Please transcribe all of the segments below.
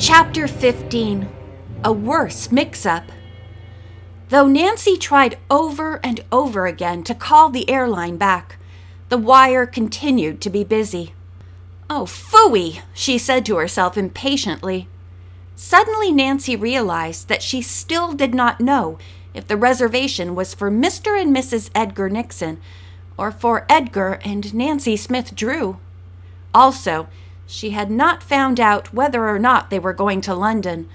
Chapter 15. A Worse Mix-Up. Though Nancy tried over and over again to call the airline back, the wire continued to be busy. "Oh, phooey," she said to herself impatiently. Suddenly Nancy realized that she still did not know if the reservation was for Mr. and Mrs. Edgar Nixon or for Edgar and Nancy Smith Drew. Also, she had not found out whether or not they were going to London,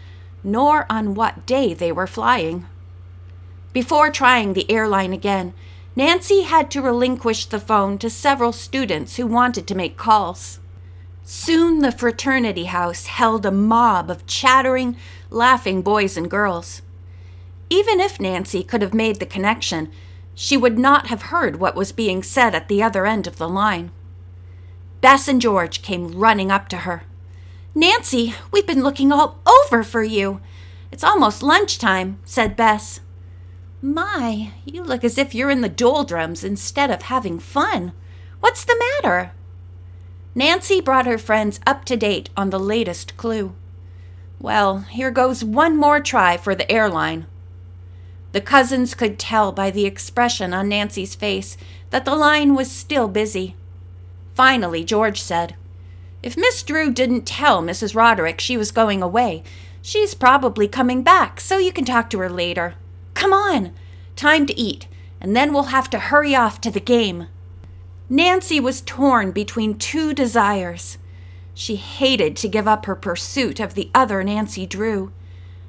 nor on what day they were flying. Before trying the airline again, Nancy had to relinquish the phone to several students who wanted to make calls. Soon the fraternity house held a mob of chattering, laughing boys and girls. Even if Nancy could have made the connection, she would not have heard what was being said at the other end of the line. Bess and George came running up to her. "Nancy, we've been looking all over for you. It's almost lunchtime," said Bess. "My, you look as if you're in the doldrums instead of having fun. What's the matter?" Nancy brought her friends up to date on the latest clue. "Well, here goes one more try for the airline." The cousins could tell by the expression on Nancy's face that the line was still busy. Finally, George said, "If Miss Drew didn't tell Mrs. Roderick she was going away, she's probably coming back, so you can talk to her later. Come on, time to eat, and then we'll have to hurry off to the game." Nancy was torn between two desires. She hated to give up her pursuit of the other Nancy Drew.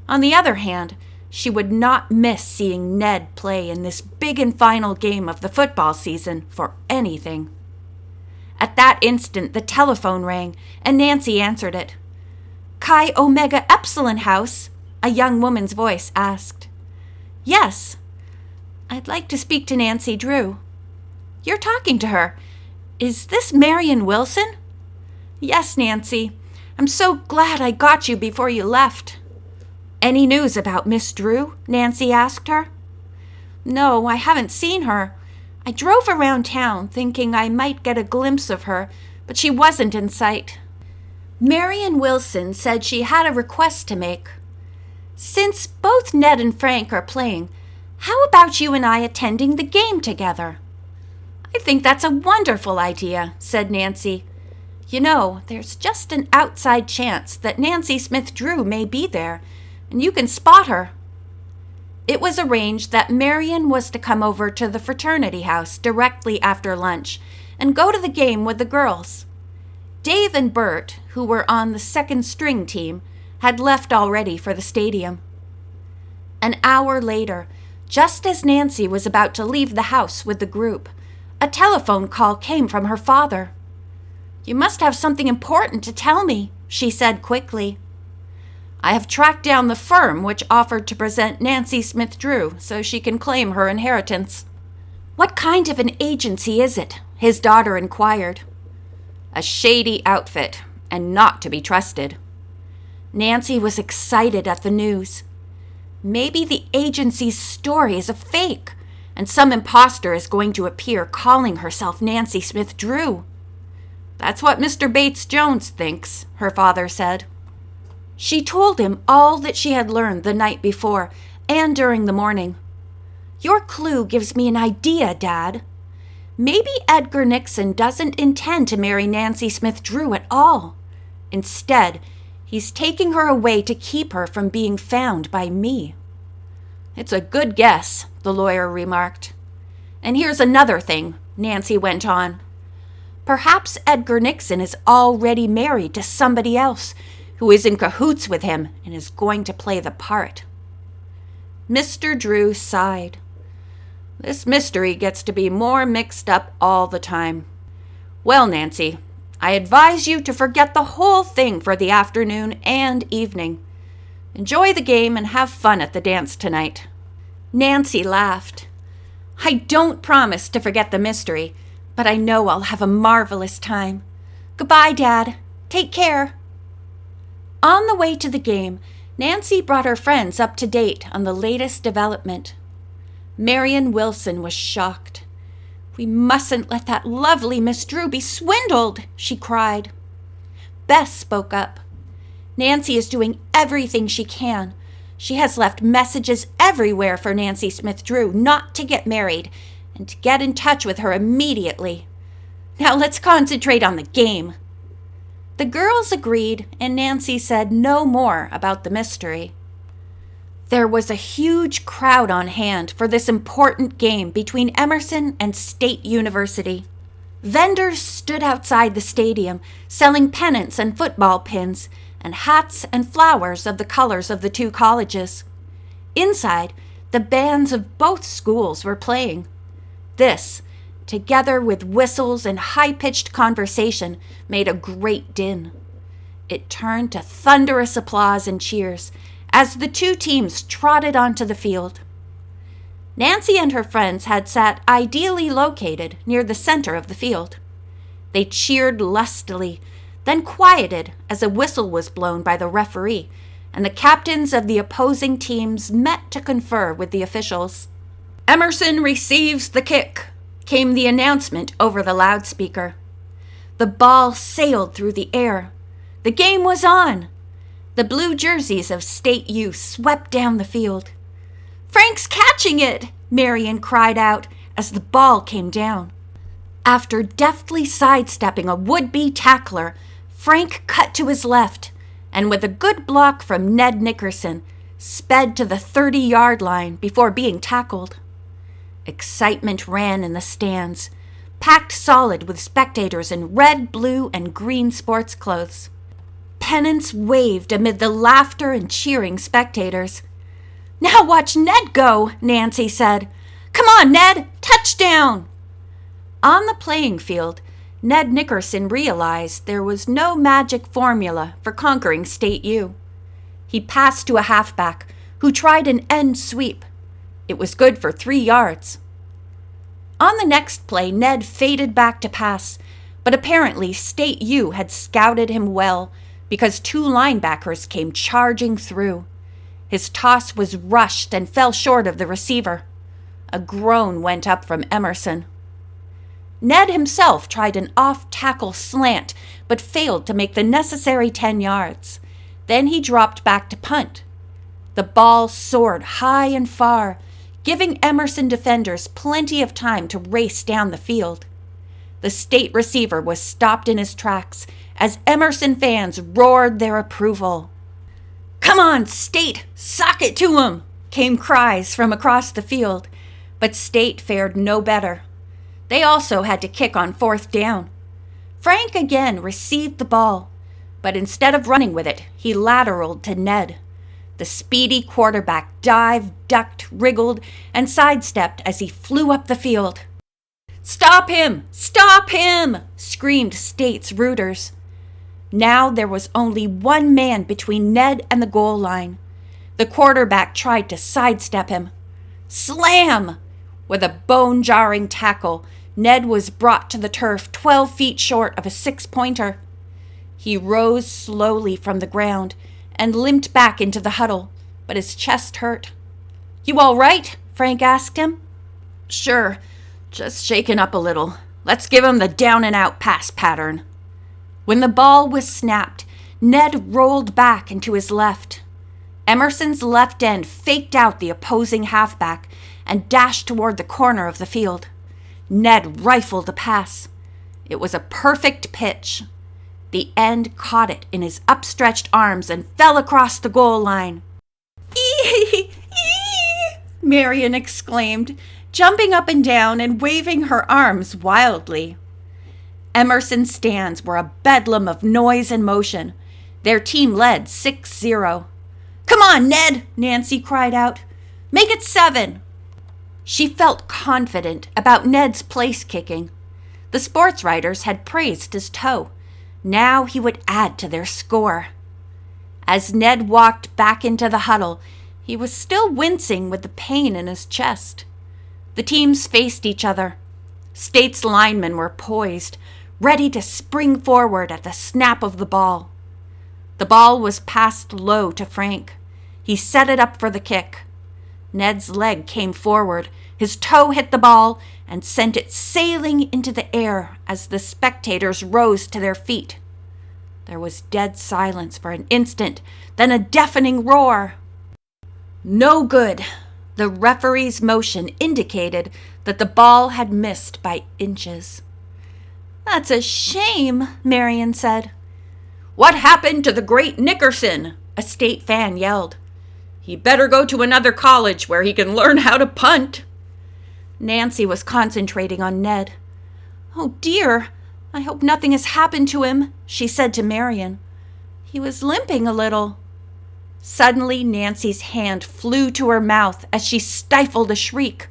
On the other hand, she would not miss seeing Ned play in this big and final game of the football season for anything. At that instant, the telephone rang, and Nancy answered it. "Chi Omega Epsilon House?" a young woman's voice asked. "Yes." "I'd like to speak to Nancy Drew." "You're talking to her. Is this Marion Wilson?" "Yes, Nancy. I'm so glad I got you before you left." "Any news about Miss Drew?" Nancy asked her. "No, I haven't seen her. I drove around town thinking I might get a glimpse of her, but she wasn't in sight." Marion Wilson said she had a request to make. "Since both Ned and Frank are playing, how about you and I attending the game together?" "I think that's a wonderful idea," said Nancy. "You know, there's just an outside chance that Nancy Smith Drew may be there, and you can spot her." It was arranged that Marion was to come over to the fraternity house directly after lunch and go to the game with the girls. Dave and Bert, who were on the second string team, had left already for the stadium. An hour later, just as Nancy was about to leave the house with the group, a telephone call came from her father. "You must have something important to tell me," she said quickly. "I have tracked down the firm which offered to present Nancy Smith Drew so she can claim her inheritance." "What kind of an agency is it?" his daughter inquired. "A shady outfit, and not to be trusted." Nancy was excited at the news. Maybe the agency's story is a fake, and some imposter is going to appear calling herself Nancy Smith Drew. "That's what Mr. Bates Jones thinks," her father said. She told him all that she had learned the night before and during the morning. "Your clue gives me an idea, Dad. Maybe Edgar Nixon doesn't intend to marry Nancy Smith Drew at all. Instead, he's taking her away to keep her from being found by me." "It's a good guess," the lawyer remarked. "And here's another thing," Nancy went on. "Perhaps Edgar Nixon is already married to somebody else who is in cahoots with him and is going to play the part." Mr. Drew sighed. "This mystery gets to be more mixed up all the time. Well, Nancy, I advise you to forget the whole thing for the afternoon and evening. Enjoy the game and have fun at the dance tonight." Nancy laughed. "I don't promise to forget the mystery, but I know I'll have a marvelous time. Goodbye, Dad. Take care." On the way to the game, Nancy brought her friends up to date on the latest development. Marion Wilson was shocked. "We mustn't let that lovely Miss Drew be swindled," she cried. Bess spoke up. Nancy is doing everything she can. She has left messages everywhere for Nancy Smith Drew not to get married and to get in touch with her immediately. Now let's concentrate on the game." The girls agreed, and Nancy said no more about the mystery. There was a huge crowd on hand for this important game between Emerson and State University. Vendors stood outside the stadium, selling pennants and football pins, and hats and flowers of the colors of the two colleges. Inside, the bands of both schools were playing. This, together with whistles and high-pitched conversation, made a great din. It turned to thunderous applause and cheers as the two teams trotted onto the field. Nancy and her friends had sat ideally located near the center of the field. They cheered lustily, then quieted as a whistle was blown by the referee, and the captains of the opposing teams met to confer with the officials. "Emerson receives the kick," came the announcement over the loudspeaker. The ball sailed through the air. The game was on. The blue jerseys of State U swept down the field. "Frank's catching it!" Marion cried out as the ball came down. After deftly sidestepping a would-be tackler, Frank cut to his left, and with a good block from Ned Nickerson, sped to the 30-yard line before being tackled. Excitement ran in the stands, packed solid with spectators in red, blue, and green sports clothes. Pennants waved amid the laughter and cheering spectators. "Now watch Ned go," Nancy said. "Come on, Ned! Touchdown!" On the playing field, Ned Nickerson realized there was no magic formula for conquering State U. He passed to a halfback who tried an end sweep. It was good for 3 yards. On the next play, Ned faded back to pass, but apparently State U had scouted him well because 2 linebackers came charging through. His toss was rushed and fell short of the receiver. A groan went up from Emerson. Ned himself tried an off-tackle slant, but failed to make the necessary 10 yards. Then he dropped back to punt. The ball soared high and far, giving Emerson defenders plenty of time to race down the field. The State receiver was stopped in his tracks as Emerson fans roared their approval. "Come on, State, sock it to 'em!" came cries from across the field, but State fared no better. They also had to kick on 4th down. Frank again received the ball, but instead of running with it, he lateraled to Ned. The speedy quarterback dived, ducked, wriggled, and sidestepped as he flew up the field. "Stop him! Stop him!" screamed State's rooters. Now there was only one man between Ned and the goal line. The quarterback tried to sidestep him. Slam! With a bone-jarring tackle, Ned was brought to the turf 12 feet short of a 6-pointer. He rose slowly from the ground and limped back into the huddle, but his chest hurt. "You all right?" Frank asked him. "Sure, just shaken up a little. Let's give him the down-and-out pass pattern." When the ball was snapped, Ned rolled back into his left. Emerson's left end faked out the opposing halfback and dashed toward the corner of the field. Ned rifled a pass. It was a perfect pitch. The end caught it in his upstretched arms and fell across the goal line. "Ee! Ee!" Marion exclaimed, jumping up and down and waving her arms wildly. Emerson's stands were a bedlam of noise and motion. Their team led 6-0. "Come on, Ned!" Nancy cried out. "Make it 7. She felt confident about Ned's place kicking. The sports writers had praised his toe. Now he would add to their score. As Ned walked back into the huddle, he was still wincing with the pain in his chest. The teams faced each other. State's linemen were poised, ready to spring forward at the snap of the ball. The ball was passed low to Frank. He set it up for the kick. Ned's leg came forward, his toe hit the ball, and sent it sailing into the air as the spectators rose to their feet. There was dead silence for an instant, then a deafening roar. No good. The referee's motion indicated that the ball had missed by inches. "That's a shame," Marion said. "What happened to the great Nickerson?" a state fan yelled. "He better go to another college where he can learn how to punt." Nancy was concentrating on Ned. "Oh dear, I hope nothing has happened to him," she said to Marion. "He was limping a little." Suddenly, Nancy's hand flew to her mouth as she stifled a shriek.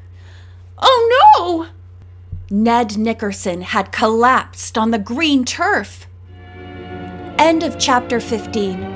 "Oh no!" Ned Nickerson had collapsed on the green turf. End of chapter 15.